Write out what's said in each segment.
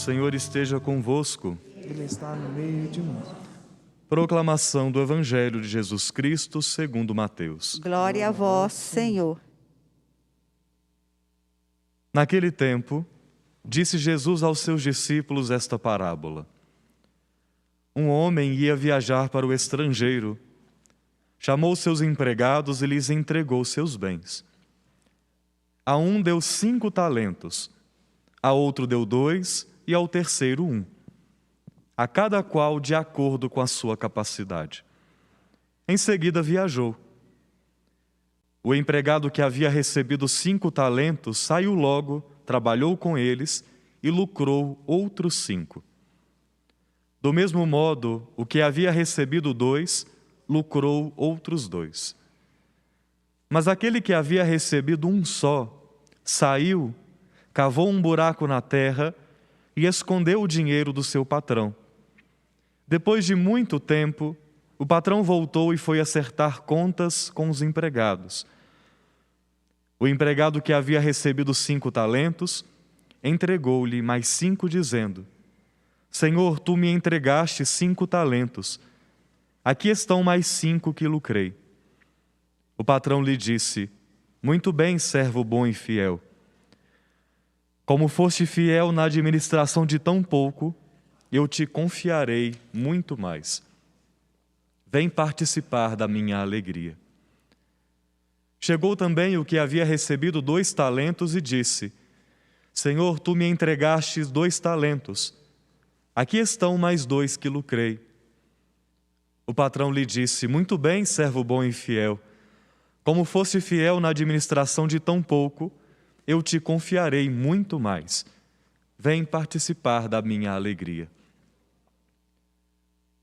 Senhor esteja convosco. Ele está no meio de nós. Proclamação do Evangelho de Jesus Cristo segundo Mateus. Glória a vós, Senhor. Naquele tempo, disse Jesus aos seus discípulos esta parábola. Um homem ia viajar para o estrangeiro, chamou seus empregados e lhes entregou seus bens. A um deu 5 talentos, a outro deu 2 e ao terceiro 1, a cada qual de acordo com a sua capacidade. Em seguida viajou. O empregado que havia recebido 5 talentos saiu logo, trabalhou com eles e lucrou outros 5. Do mesmo modo, o que havia recebido 2, lucrou outros 2. Mas aquele que havia recebido 1 só, saiu, cavou um buraco na terra e escondeu o dinheiro do seu patrão. Depois de muito tempo, o patrão voltou e foi acertar contas com os empregados. O empregado que havia recebido 5 talentos, entregou-lhe mais 5, dizendo: Senhor, tu me entregaste 5 talentos. Aqui estão mais 5 que lucrei. O patrão lhe disse: Muito bem, servo bom e fiel. Como foste fiel na administração de tão pouco, eu te confiarei muito mais. Vem participar da minha alegria. Chegou também o que havia recebido 2 talentos e disse: Senhor, tu me entregastes 2 talentos. Aqui estão mais 2 que lucrei. O patrão lhe disse: Muito bem, servo bom e fiel. Como foste fiel na administração de tão pouco, eu te confiarei muito mais. Vem participar da minha alegria.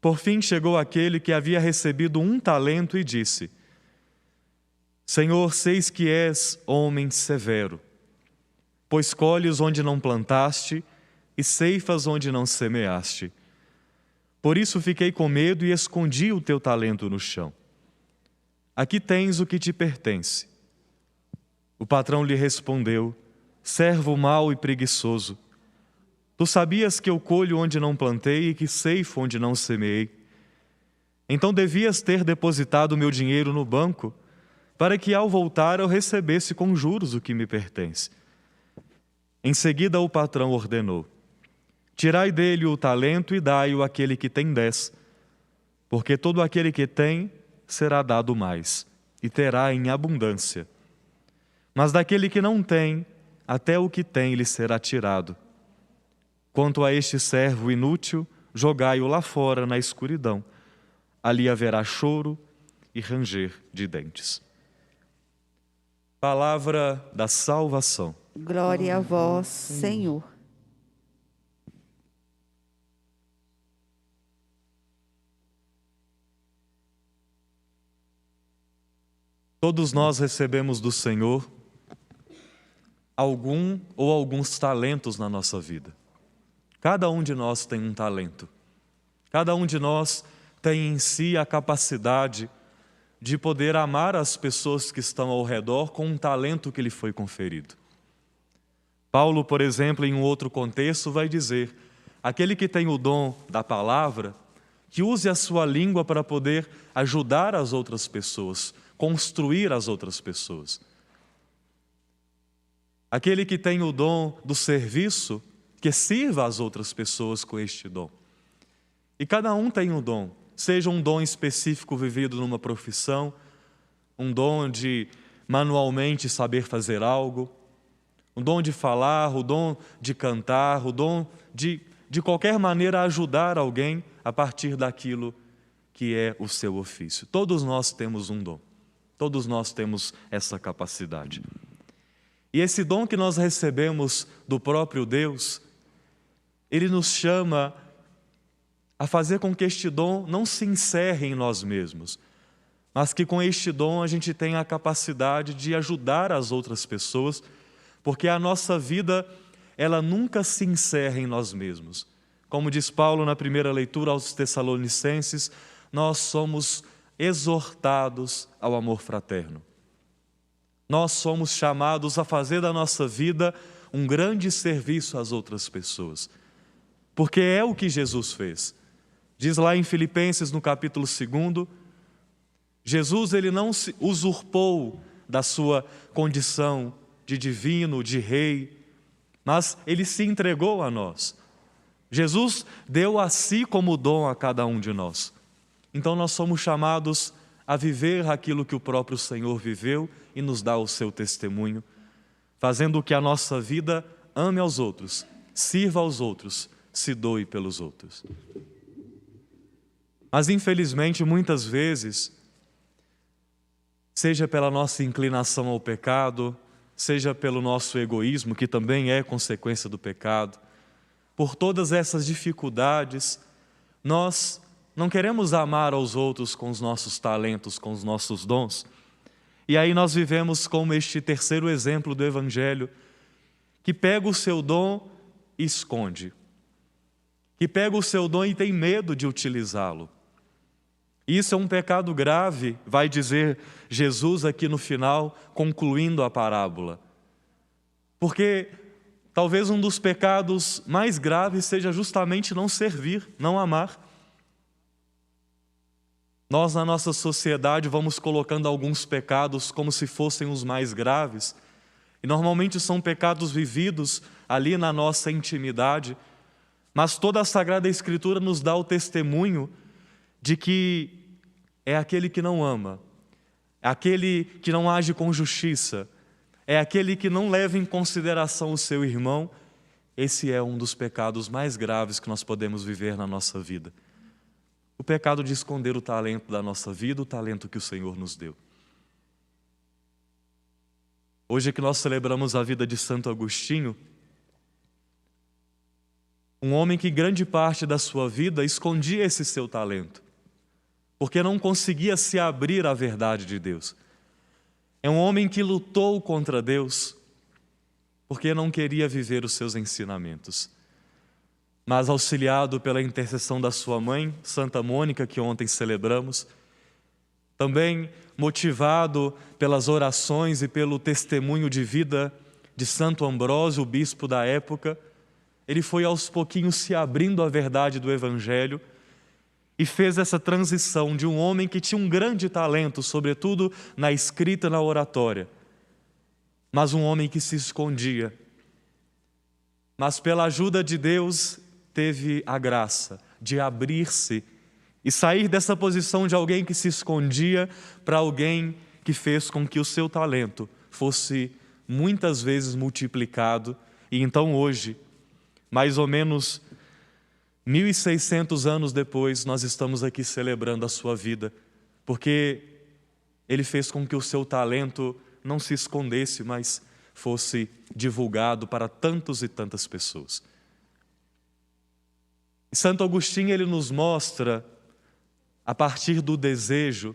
Por fim chegou aquele que havia recebido 1 talento e disse: Senhor, seis que és homem severo, pois colhes onde não plantaste e ceifas onde não semeaste. Por isso fiquei com medo e escondi o teu talento no chão. Aqui tens o que te pertence. O patrão lhe respondeu: Servo mau e preguiçoso, tu sabias que eu colho onde não plantei e que ceifo onde não semeei. Então devias ter depositado o meu dinheiro no banco, para que ao voltar eu recebesse com juros o que me pertence. Em seguida o patrão ordenou: Tirai dele o talento e dai-o àquele que tem 10, porque todo aquele que tem será dado mais, e terá em abundância. Mas daquele que não tem, até o que tem lhe será tirado. Quanto a este servo inútil, jogai-o lá fora na escuridão. Ali haverá choro e ranger de dentes. Palavra da salvação. Glória a vós, Senhor. Todos nós recebemos do Senhor algum ou alguns talentos na nossa vida. Cada um de nós tem um talento. Cada um de nós tem em si a capacidade de poder amar as pessoas que estão ao redor com um talento que lhe foi conferido. Paulo, por exemplo, em um outro contexto, vai dizer: aquele que tem o dom da palavra, que use a sua língua para poder ajudar as outras pessoas, construir as outras pessoas. Aquele que tem o dom do serviço, que sirva as outras pessoas com este dom. E cada um tem um dom, seja um dom específico vivido numa profissão, um dom de manualmente saber fazer algo, um dom de falar, o dom de cantar, o dom de qualquer maneira ajudar alguém a partir daquilo que é o seu ofício. Todos nós temos um dom, todos nós temos essa capacidade. E esse dom que nós recebemos do próprio Deus, Ele nos chama a fazer com que este dom não se encerre em nós mesmos, mas que com este dom a gente tenha a capacidade de ajudar as outras pessoas, porque a nossa vida, ela nunca se encerra em nós mesmos. Como diz Paulo na primeira leitura aos Tessalonicenses, nós somos exortados ao amor fraterno. Nós somos chamados a fazer da nossa vida um grande serviço às outras pessoas. porque é o que Jesus fez. Diz lá em Filipenses, no capítulo 2, Jesus ele não se usurpou da sua condição de divino, de rei, mas ele se entregou a nós. Jesus deu a si como dom a cada um de nós. Então nós somos chamados a viver aquilo que o próprio Senhor viveu e nos dá o seu testemunho, fazendo que a nossa vida ame aos outros, sirva aos outros, se doe pelos outros. Mas infelizmente muitas vezes, seja pela nossa inclinação ao pecado, seja pelo nosso egoísmo, que também é consequência do pecado, por todas essas dificuldades, nós não queremos amar aos outros com os nossos talentos, com os nossos dons. E aí nós vivemos como este terceiro exemplo do Evangelho, que pega o seu dom e esconde, que pega o seu dom e tem medo de utilizá-lo. Isso é um pecado grave, vai dizer Jesus aqui no final, concluindo a parábola. Porque talvez um dos pecados mais graves seja justamente não servir, não amar. Nós, na nossa sociedade, vamos colocando alguns pecados como se fossem os mais graves. E normalmente são pecados vividos ali na nossa intimidade. Mas toda a Sagrada Escritura nos dá o testemunho de que é aquele que não ama, é aquele que não age com justiça, é aquele que não leva em consideração o seu irmão. Esse é um dos pecados mais graves que nós podemos viver na nossa vida. O pecado de esconder o talento da nossa vida, o talento que o Senhor nos deu. Hoje que nós celebramos a vida de Santo Agostinho, um homem que grande parte da sua vida escondia esse seu talento, porque não conseguia se abrir à verdade de Deus. É um homem que lutou contra Deus, porque não queria viver os seus ensinamentos. Mas auxiliado pela intercessão da sua mãe, Santa Mônica, que ontem celebramos, também motivado pelas orações e pelo testemunho de vida de Santo Ambrósio, o bispo da época, ele foi aos pouquinhos se abrindo à verdade do Evangelho e fez essa transição de um homem que tinha um grande talento, sobretudo na escrita e na oratória, mas um homem que se escondia. Mas pela ajuda de Deus, teve a graça de abrir-se e sair dessa posição de alguém que se escondia para alguém que fez com que o seu talento fosse muitas vezes multiplicado. E então hoje, mais ou menos 1.600 anos depois, nós estamos aqui celebrando a sua vida, porque ele fez com que o seu talento não se escondesse, mas fosse divulgado para tantos e tantas pessoas. E Santo Agostinho ele nos mostra, a partir do desejo,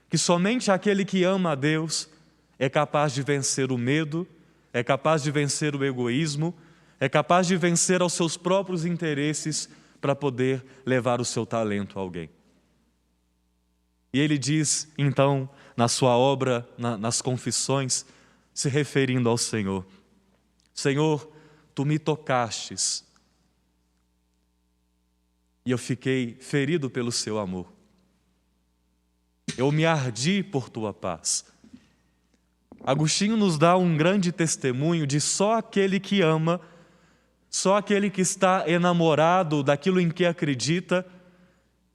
que somente aquele que ama a Deus é capaz de vencer o medo, é capaz de vencer o egoísmo, é capaz de vencer aos seus próprios interesses para poder levar o seu talento a alguém. E ele diz, então, na sua obra, nas Confissões, se referindo ao Senhor: Senhor, Tu me tocastes, e eu fiquei ferido pelo Seu amor. Eu me ardi por Tua paz. Agostinho nos dá um grande testemunho de só aquele que ama, só aquele que está enamorado daquilo em que acredita,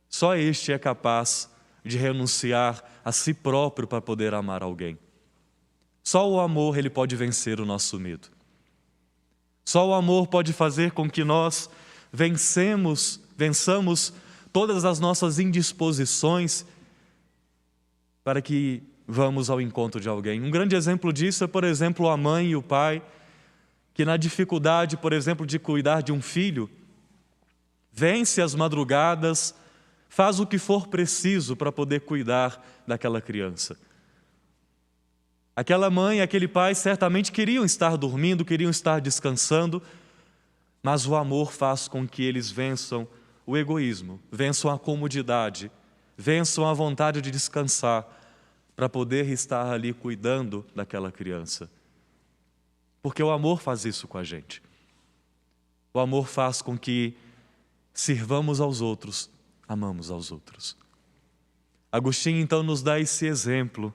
só este é capaz de renunciar a si próprio para poder amar alguém. Só o amor ele pode vencer o nosso medo. Só o amor pode fazer com que nós vençamos todas as nossas indisposições para que vamos ao encontro de alguém. Um grande exemplo disso é, por exemplo, a mãe e o pai, que na dificuldade, por exemplo, de cuidar de um filho, vence as madrugadas, faz o que for preciso para poder cuidar daquela criança. Aquela mãe e aquele pai certamente queriam estar dormindo, queriam estar descansando, mas o amor faz com que eles vençam o egoísmo, vençam a comodidade, vençam a vontade de descansar, para poder estar ali cuidando daquela criança. Porque o amor faz isso com a gente. O amor faz com que sirvamos aos outros, amamos aos outros. Agostinho então nos dá esse exemplo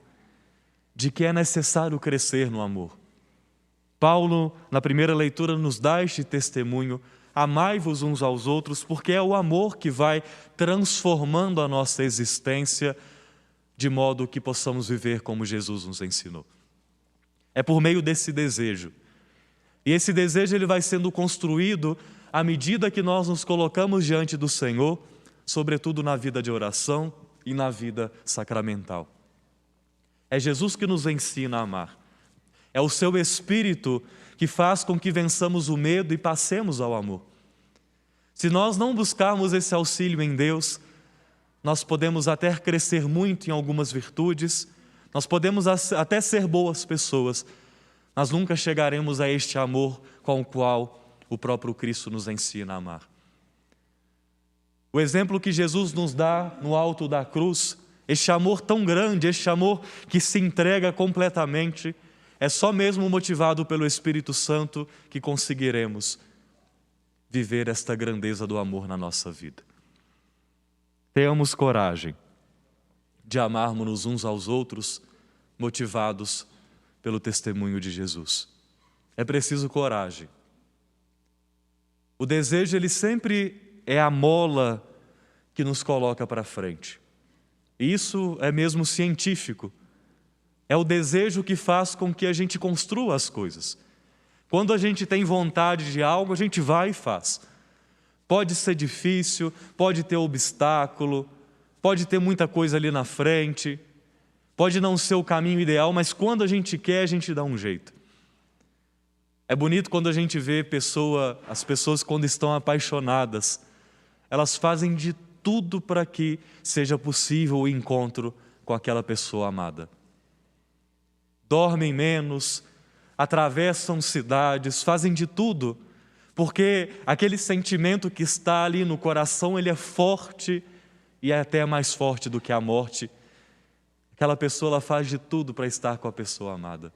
de que é necessário crescer no amor. Paulo, na primeira leitura, nos dá este testemunho: amai-vos uns aos outros, porque é o amor que vai transformando a nossa existência de modo que possamos viver como Jesus nos ensinou. É por meio desse desejo. E esse desejo ele vai sendo construído à medida que nós nos colocamos diante do Senhor, sobretudo na vida de oração e na vida sacramental. É Jesus que nos ensina a amar. É o seu Espírito que faz com que vençamos o medo e passemos ao amor. Se nós não buscarmos esse auxílio em Deus, nós podemos até crescer muito em algumas virtudes, nós podemos até ser boas pessoas, mas nunca chegaremos a este amor com o qual o próprio Cristo nos ensina a amar. O exemplo que Jesus nos dá no alto da cruz, este amor tão grande, este amor que se entrega completamente, é só mesmo motivado pelo Espírito Santo que conseguiremos viver esta grandeza do amor na nossa vida. Tenhamos coragem de amarmos-nos uns aos outros, motivados pelo testemunho de Jesus. É preciso coragem. O desejo, ele sempre é a mola que nos coloca para frente. Isso é mesmo científico. É o desejo que faz com que a gente construa as coisas. Quando a gente tem vontade de algo, a gente vai e faz. Pode ser difícil, pode ter obstáculo, pode ter muita coisa ali na frente, pode não ser o caminho ideal, mas quando a gente quer, a gente dá um jeito. É bonito quando a gente vê as pessoas quando estão apaixonadas, elas fazem de tudo para que seja possível o encontro com aquela pessoa amada. Dormem menos, atravessam cidades, fazem de tudo, porque aquele sentimento que está ali no coração, ele é forte e é até mais forte do que a morte. Aquela pessoa, ela faz de tudo para estar com a pessoa amada.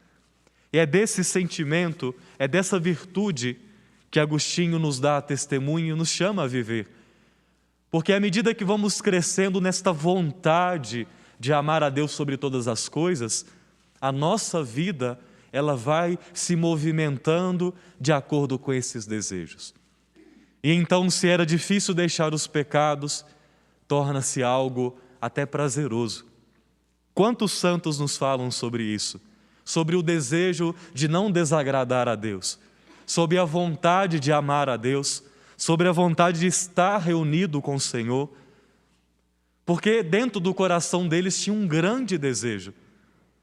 E é desse sentimento, é dessa virtude que Agostinho nos dá testemunho e nos chama a viver. Porque à medida que vamos crescendo nesta vontade de amar a Deus sobre todas as coisas, a nossa vida, ela vai se movimentando de acordo com esses desejos. E então, se era difícil deixar os pecados, torna-se algo até prazeroso. Quantos santos nos falam sobre isso? Sobre o desejo de não desagradar a Deus, sobre a vontade de amar a Deus, sobre a vontade de estar reunido com o Senhor, porque dentro do coração deles tinha um grande desejo,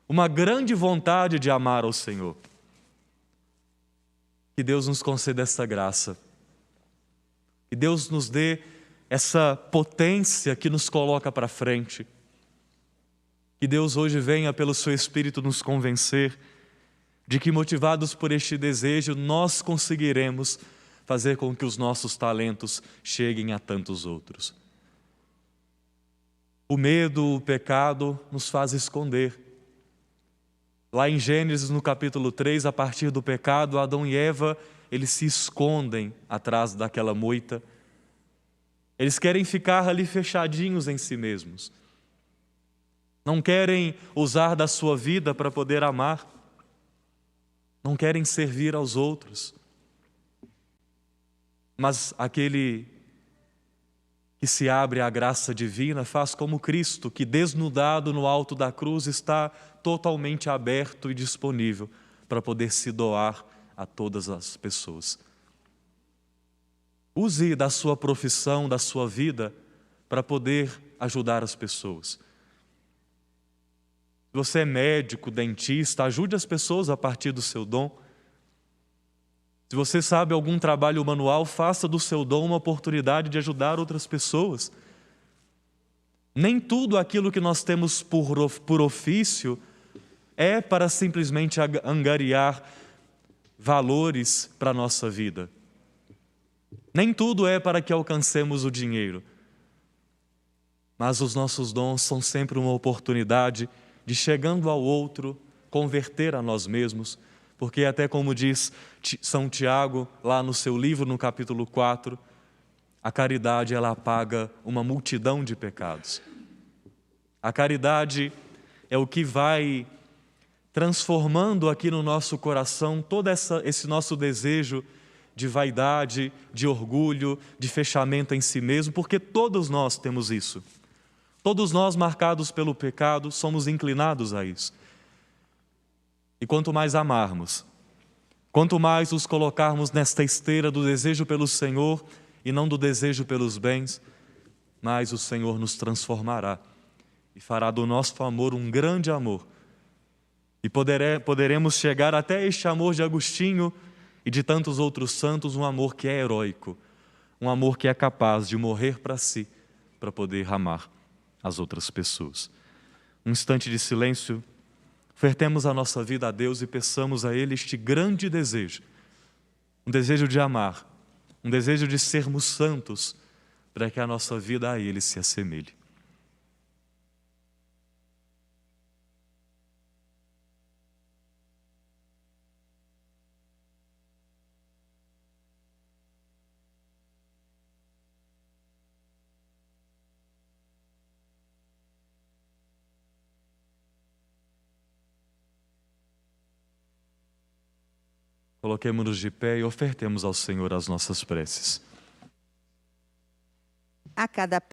uma grande vontade de amar ao Senhor. Que Deus nos conceda essa graça, que Deus nos dê essa potência que nos coloca para frente. Que Deus hoje venha pelo seu Espírito nos convencer de que, motivados por este desejo, nós conseguiremos fazer com que os nossos talentos cheguem a tantos outros. O medo, o pecado nos faz esconder. Lá em Gênesis, no capítulo 3, a partir do pecado, Adão e Eva, eles se escondem atrás daquela moita. Eles querem ficar ali fechadinhos em si mesmos. Não querem usar da sua vida para poder amar. Não querem servir aos outros. Mas aquele que se abre à graça divina faz como Cristo, que desnudado no alto da cruz está totalmente aberto e disponível para poder se doar a todas as pessoas. Use da sua profissão, da sua vida, para poder ajudar as pessoas. Se você é médico, dentista, ajude as pessoas a partir do seu dom. Se você sabe algum trabalho manual, faça do seu dom uma oportunidade de ajudar outras pessoas. Nem tudo aquilo que nós temos por ofício é para simplesmente angariar valores para a nossa vida. Nem tudo é para que alcancemos o dinheiro. Mas os nossos dons são sempre uma oportunidade de, chegando ao outro, converter a nós mesmos, porque até como diz São Tiago, lá no seu livro, no capítulo 4, A caridade, ela apaga uma multidão de pecados. A caridade é o que vai transformando aqui no nosso coração todo esse nosso desejo de vaidade, de orgulho, de fechamento em si mesmo, porque todos nós temos isso. Todos nós, marcados pelo pecado, somos inclinados a isso. E quanto mais amarmos, quanto mais nos colocarmos nesta esteira do desejo pelo Senhor e não do desejo pelos bens, mais o Senhor nos transformará e fará do nosso amor um grande amor. E poderemos chegar até este amor de Agostinho e de tantos outros santos, um amor que é heróico, um amor que é capaz de morrer para si, para poder amar as outras pessoas. Um instante de silêncio, ofertemos a nossa vida a Deus e peçamos a Ele este grande desejo, um desejo de amar, um desejo de sermos santos, para que a nossa vida a Ele se assemelhe. Coloquemo-nos de pé e ofertemos ao Senhor as nossas preces. A cada